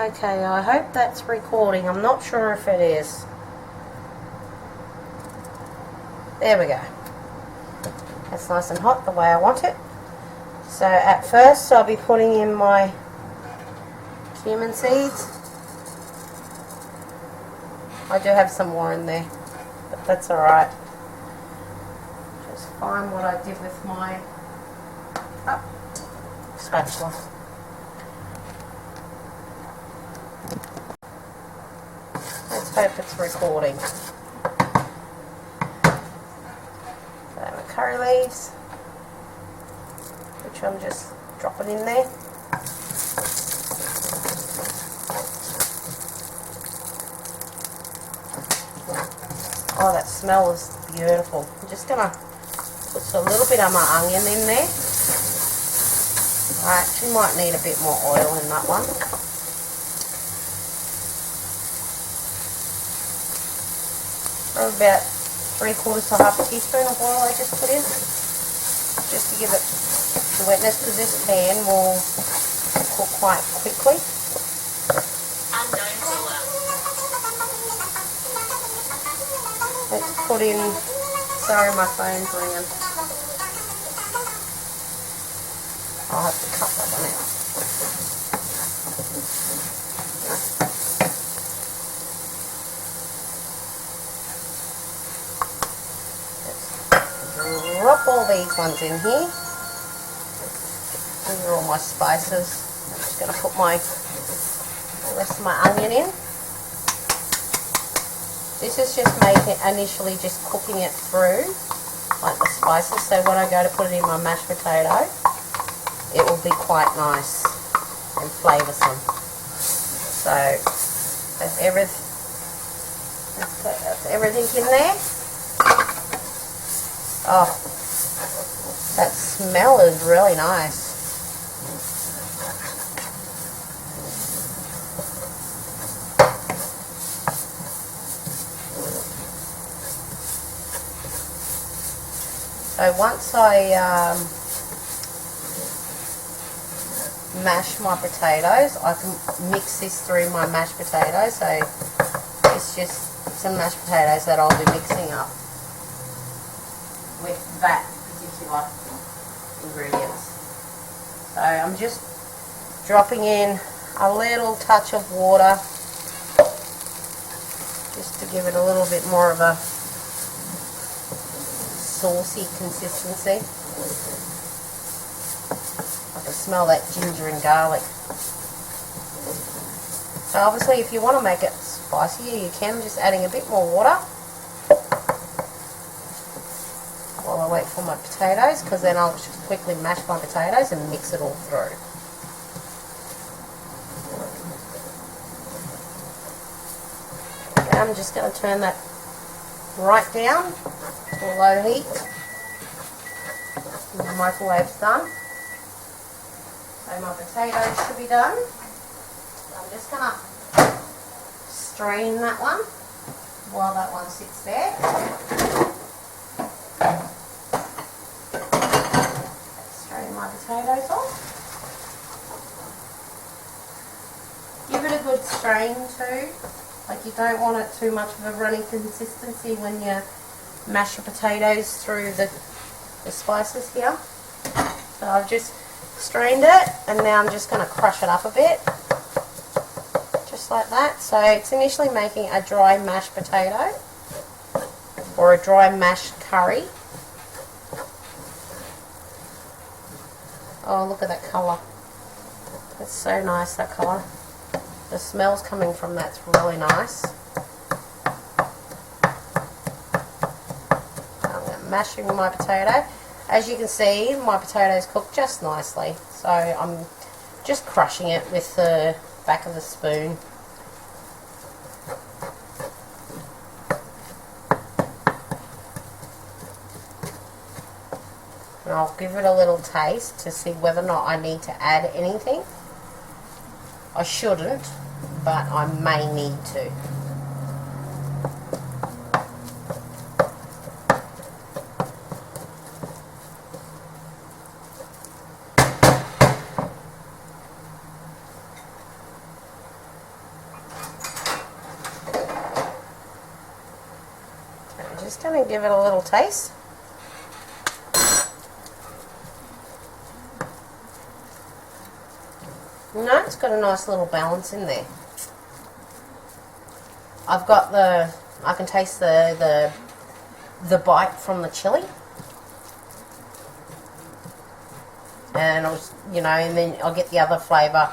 Okay, I hope that's recording. I'm not sure if it is. There we go. That's nice and hot the way I want it. So at first I'll be putting in my cumin seeds. I do have some more in there, but that's alright. Just find what I did with my spatula. Let's hope it's recording. So my curry leaves, which I'm just dropping in there. Oh, that smell is beautiful. I'm just going to put a little bit of my onion in there. I actually might need a bit more oil in that one. Probably about 3/4 to half a teaspoon of oil I just put in. Just to give it the wetness, because this pan will cook quite quickly. Let's put in, sorry my phone's ringing. I'll have to cut that one out. Let's drop all these ones in here. These are all my spices. I'm just going to put the rest of my onion in. This is just initially just cooking it through, like the spices, so when I go to put it in my mashed potato, it will be quite nice and flavoursome. So that's everything in there. Oh, that smell is really nice. So once I mash my potatoes, I can mix this through my mashed potatoes. So it's just some mashed potatoes that I'll be mixing up with that particular ingredients. So I'm just dropping in a little touch of water just to give it a little bit more of a saucy consistency. I can smell that ginger and garlic. So obviously if you want to make it spicier, you can, just adding a bit more water while I wait for my potatoes, because then I'll just quickly mash my potatoes and mix it all through. Okay, I'm just going to turn that right down to a low heat. And the microwave's done. So my potatoes should be done. So I'm just going to strain that one while that one sits there. Strain my potatoes off. Give it a good strain too. Like, you don't want it too much of a runny consistency when you mash your potatoes through the spices here. So I've just strained it, and now I'm just going to crush it up a bit. Just like that. So it's initially making a dry mashed potato or a dry mashed curry. Oh, look at that colour. That's so nice, that colour. The smell's coming from that's really nice. I'm mashing my potato. As you can see, my potatoes cooked just nicely. So I'm just crushing it with the back of the spoon. And I'll give it a little taste to see whether or not I need to add anything. I shouldn't, but I may need to. Just going to give it a little taste. No, it's got a nice little balance in there. I've got I can taste the bite from the chili. And and then I'll get the other flavour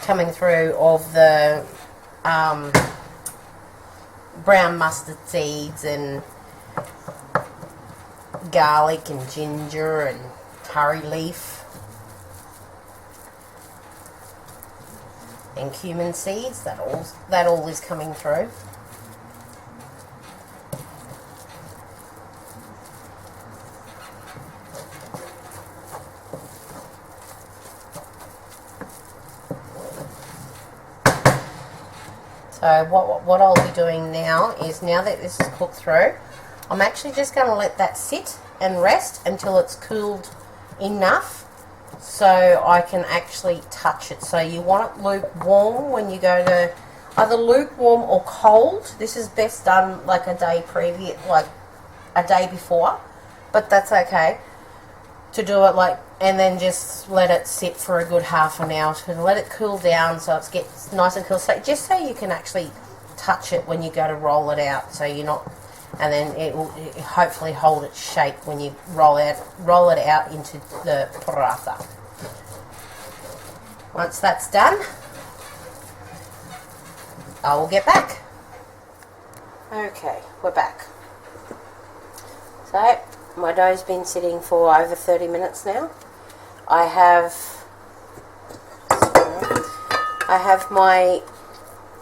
coming through of the brown mustard seeds and garlic and ginger and curry leaf and cumin seeds. That all is coming through. So what I'll be doing now is, now that this is cooked through, I'm actually just going to let that sit and rest until it's cooled enough so I can actually touch it. So you want it lukewarm when you go to, either lukewarm or cold. This is best done like a day previous, like a day before, but that's okay to do it like, and then just let it sit for a good half an hour to let it cool down so it gets nice and cool. So just so you can actually touch it when you go to roll it out, so you're not, and then it will hopefully hold its shape when you roll it out into the paratha. Once that's done, I will get back. Okay, we're back. So my dough's been sitting for over 30 minutes now. I have my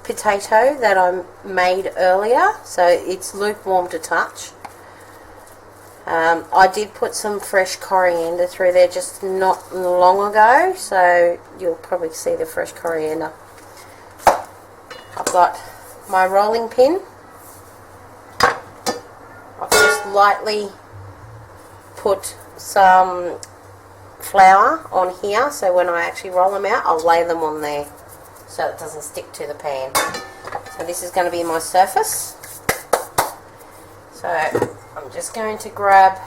potato that I made earlier, so it's lukewarm to touch. I did put some fresh coriander through there just not long ago, so you'll probably see the fresh coriander. I've got my rolling pin. I've just lightly put some flour on here, so when I actually roll them out, I'll lay them on there so it doesn't stick to the pan. So this is going to be my surface. So I'm just going to grab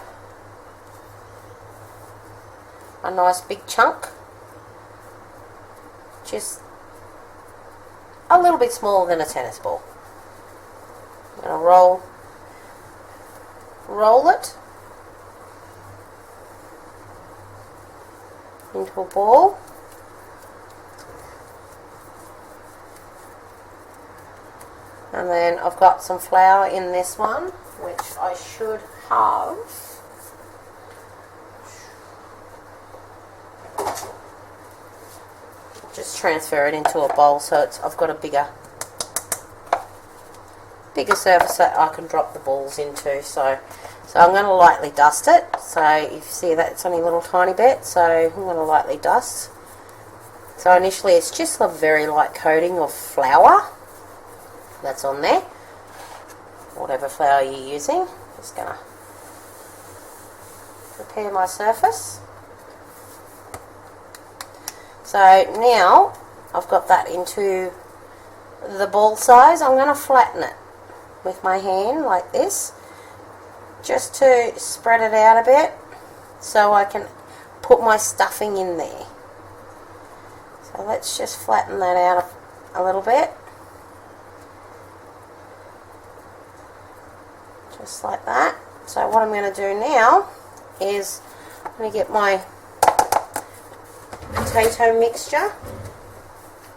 a nice big chunk, just a little bit smaller than a tennis ball. I'm going to roll it into a ball. And then I've got some flour in this one, which I should have. Just transfer it into a bowl so I've got a bigger surface that I can drop the balls into. So I'm going to lightly dust it. So you see that it's only a little tiny bit, so I'm going to lightly dust. So initially it's just a very light coating of flour that's on there, whatever flour you're using. Just going to prepare my surface. So now I've got that into the ball size. I'm going to flatten it with my hand like this, just to spread it out a bit so I can put my stuffing in there. So let's just flatten that out a little bit. Just like that. So what I'm going to do now is I'm going to get my potato mixture,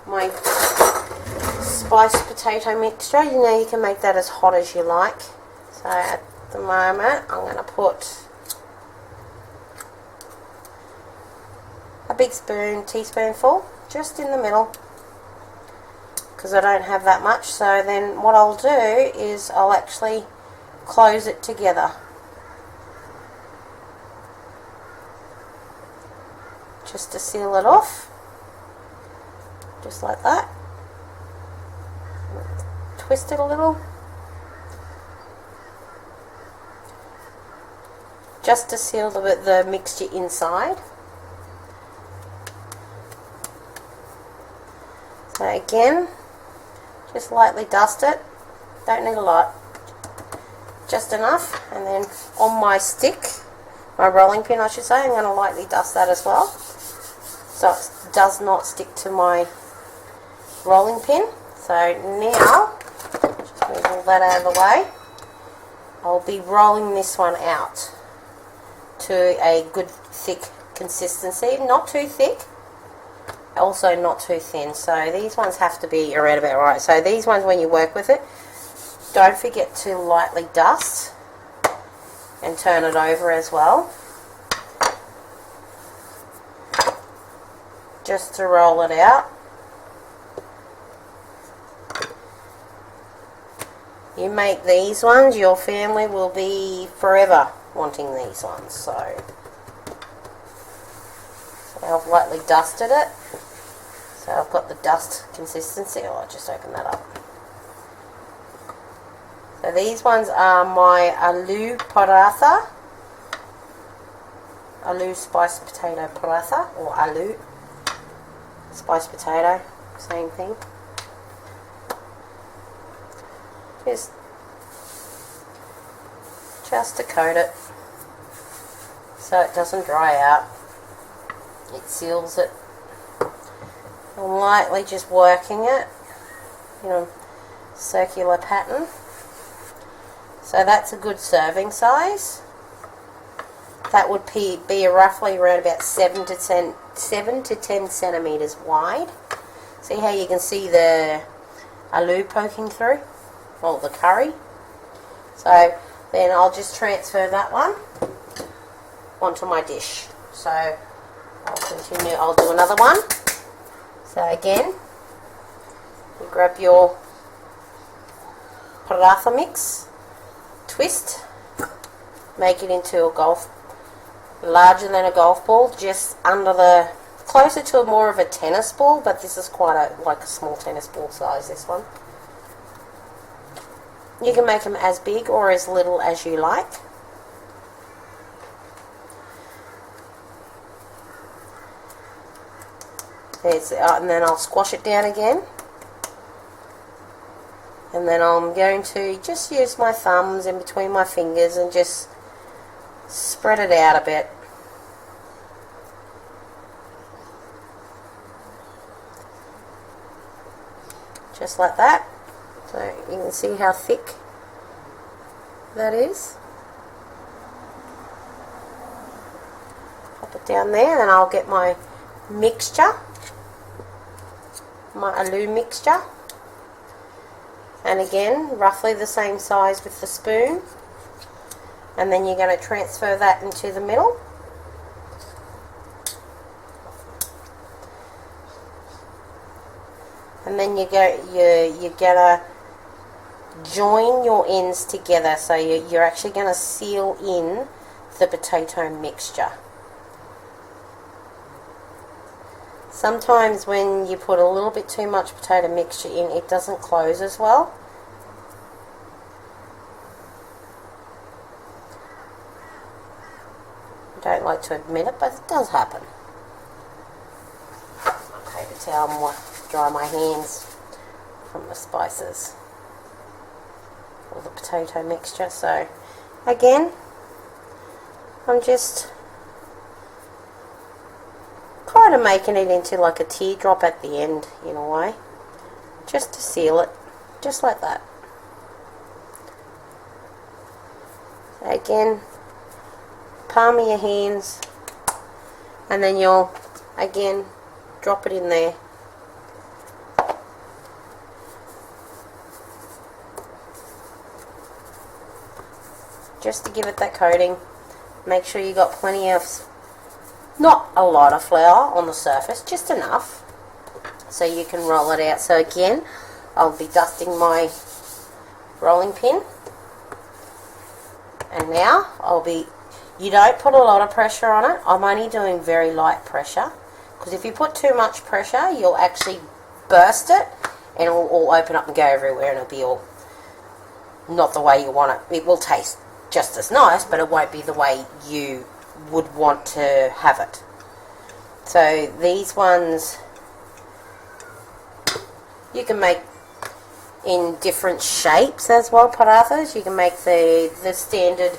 my spiced potato mixture. You know, you can make that as hot as you like. So at the moment I'm going to put a big teaspoonful just in the middle, because I don't have that much. So then what I'll do is I'll actually close it together, just to seal it off, just like that. Twist it a little, just to seal the mixture inside. So again, just lightly dust it, don't need a lot. just enough. And then on my stick, my rolling pin I should say, I'm going to lightly dust that as well, so it does not stick to my rolling pin. So now, just move all that out of the way, I'll be rolling this one out to a good thick consistency, not too thick, also not too thin. So these ones have to be around about right. So these ones, when you work with it, don't forget to lightly dust and turn it over as well, just to roll it out. You make these ones, your family will be forever wanting these ones. So I've lightly dusted it, so I've got the dust consistency. I'll just open that up. So these ones are my Aloo Paratha, Aloo spiced potato paratha, or Aloo spiced potato, same thing. Just to coat it so it doesn't dry out. It seals it. I'm lightly just working it in a circular pattern. So that's a good serving size. That would be roughly around about 7 to 10 centimeters wide. See how you can see the aloo poking through, or the curry. So then I'll just transfer that one onto my dish. So I'll do another one. So again, you grab your paratha mix, twist, make it into a golf, larger than a golf ball, just under the, closer to more of a tennis ball, but this is quite like a small tennis ball size, this one. You can make them as big or as little as you like. And then I'll squash it down again. And then I'm going to just use my thumbs in between my fingers and just spread it out a bit. Just like that. So you can see how thick that is. Pop it down there, and I'll get my mixture, my aloo mixture, and again roughly the same size with the spoon, and then you're going to transfer that into the middle. And then you're gonna join your ends together, so you're actually going to seal in the potato mixture. Sometimes when you put a little bit too much potato mixture in, it doesn't close as well. I don't like to admit it, but it does happen. Paper towel and dry my hands from the spices or the potato mixture. So again, I'm just kind of making it into like a teardrop at the end in a way, just to seal it, just like that. So again, palm of your hands, and then you'll again drop it in there. Just to give it that coating. Make sure you got plenty of, not a lot of flour on the surface, just enough so you can roll it out. So again, I'll be dusting my rolling pin, and now you don't put a lot of pressure on it. I'm only doing very light pressure, because if you put too much pressure, you'll actually burst it and it'll all open up and go everywhere, and it'll be all not the way you want it. It will taste just as nice, but it won't be the way you would want to have it. So these ones, you can make in different shapes as well, parathas. You can make the standard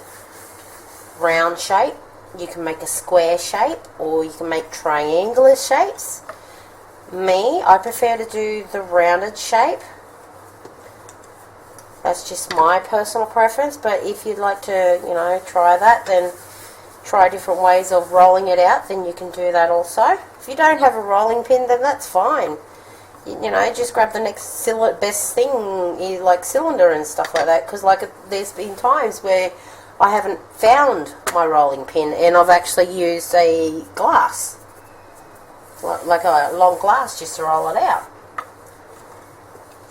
round shape, you can make a square shape, or you can make triangular shapes. Me, I prefer to do the rounded shape. That's just my personal preference, but if you'd like to, you know, try that, then try different ways of rolling it out, then you can do that also. If you don't have a rolling pin, then that's fine. You know, just grab the next best thing, like cylinder and stuff like that, because like there's been times where I haven't found my rolling pin and I've actually used a glass, like a long glass, just to roll it out.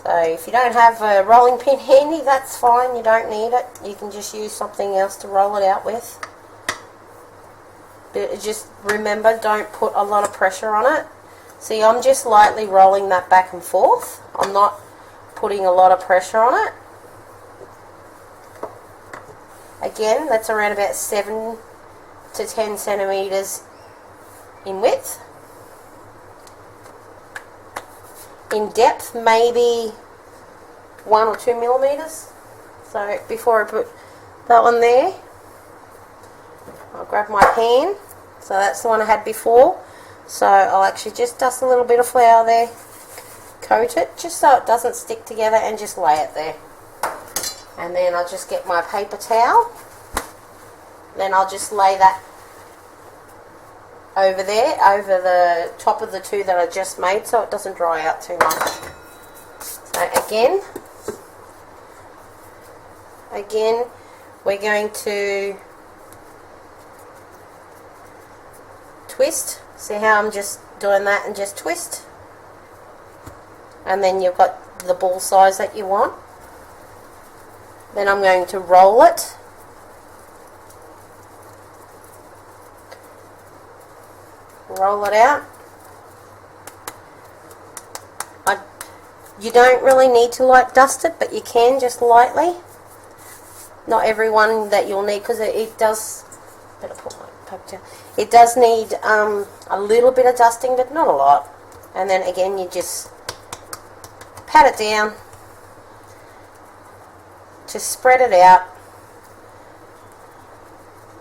So if you don't have a rolling pin handy, that's fine, you don't need it. You can just use something else to roll it out with. But just remember, don't put a lot of pressure on it. See, I'm just lightly rolling that back and forth. I'm not putting a lot of pressure on it. Again, that's around about 7 to 10 centimeters in width. In depth, maybe 1 or 2 millimeters. So before I put that one there, I'll grab my pan. So that's the one I had before. So I'll actually just dust a little bit of flour there, coat it just so it doesn't stick together, and just lay it there. And then I'll just get my paper towel. Then I'll just lay that over there, over the top of the two that I just made, so it doesn't dry out too much. So again, we're going to twist. See how I'm just doing that and just twist? And then you've got the ball size that you want. Then I'm going to roll it. Roll it out. You don't really need to like dust it, but you can just lightly. Not everyone that you'll need, because it does. Better put my paper down. It does need a little bit of dusting, but not a lot. And then again, you just pat it down. Just spread it out.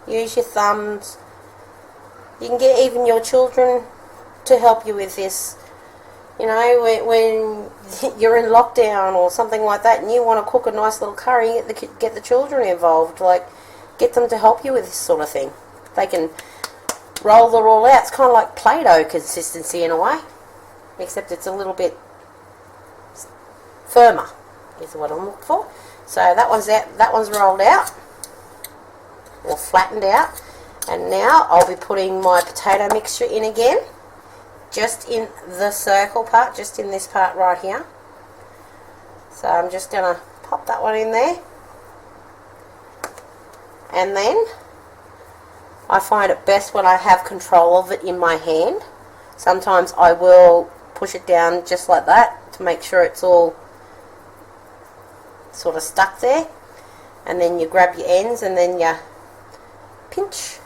Use your thumbs. You can get even your children to help you with this. You know, when you're in lockdown or something like that, and you want to cook a nice little curry, get the children involved. Like, get them to help you with this sort of thing. They can roll the roll out. It's kind of like Play-Doh consistency in a way, except it's a little bit firmer, is what I'm looking for. So that one's out. That one's rolled out or flattened out. And now I'll be putting my potato mixture in again, just in the circle part, just in this part right here. So I'm just going to pop that one in there. And then I find it best when I have control of it in my hand. Sometimes I will push it down just like that to make sure it's all sort of stuck there. And then you grab your ends and then you pinch.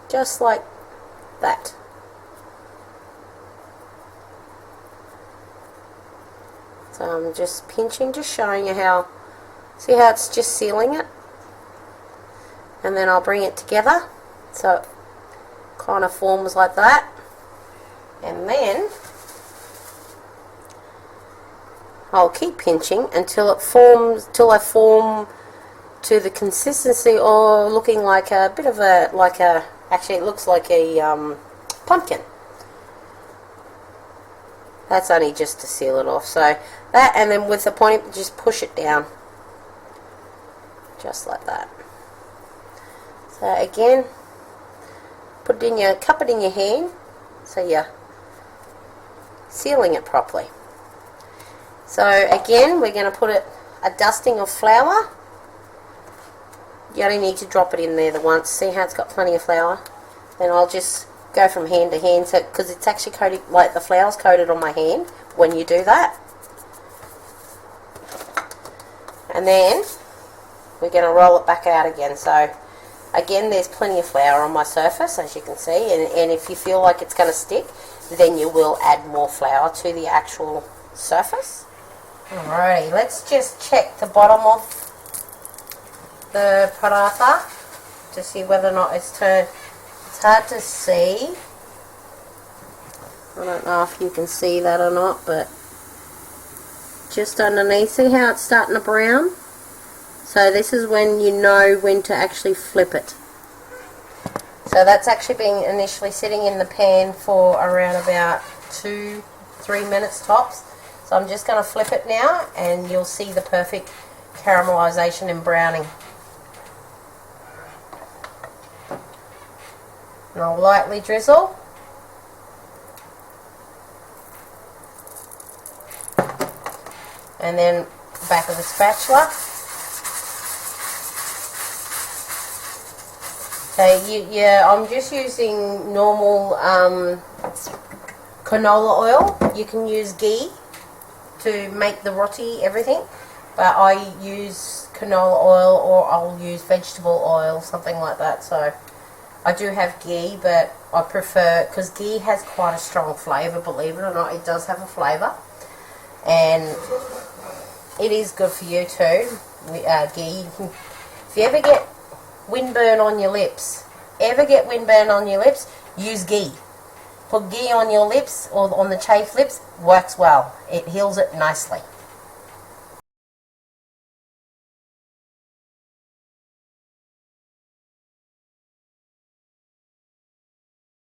Just like that. So I'm just pinching, just showing you how, see how it's just sealing it? And then I'll bring it together so it kind of forms like that. And then I'll keep pinching until it forms, till I form to the consistency or looking like a bit of a, actually it looks like a pumpkin. That's only just to seal it off. So that, and then with the pointy, just push it down. Just like that. So again, put it in your, cup it in your hand, so you're sealing it properly. So again, we're going to put a dusting of flour. You only need to drop it in there the once. See how it's got plenty of flour? Then I'll just go from hand to hand, so because it's actually coated, like the flour's coated on my hand when you do that. And then we're going to roll it back out again. So again, there's plenty of flour on my surface, as you can see, and if you feel like it's going to stick, then you will add more flour to the actual surface. Alrighty, let's just check the bottom of the paratha to see whether or not it's turned. It's hard to see. I don't know if you can see that or not, but just underneath, see how it's starting to brown? So this is when you know when to actually flip it. So that's actually been initially sitting in the pan for around about 2-3 minutes tops. So I'm just going to flip it now and you'll see the perfect caramelization and browning. And I'll lightly drizzle. And then back of the spatula. Okay, yeah, I'm just using normal canola oil. You can use ghee to make the roti, everything, but I use canola oil or I'll use vegetable oil, something like that. So I do have ghee, but I prefer, because ghee has quite a strong flavour, believe it or not, it does have a flavour, and it is good for you too, ghee. If you ever get windburn on your lips, use ghee. Put ghee on your lips or on the chafed lips, works well. It heals it nicely.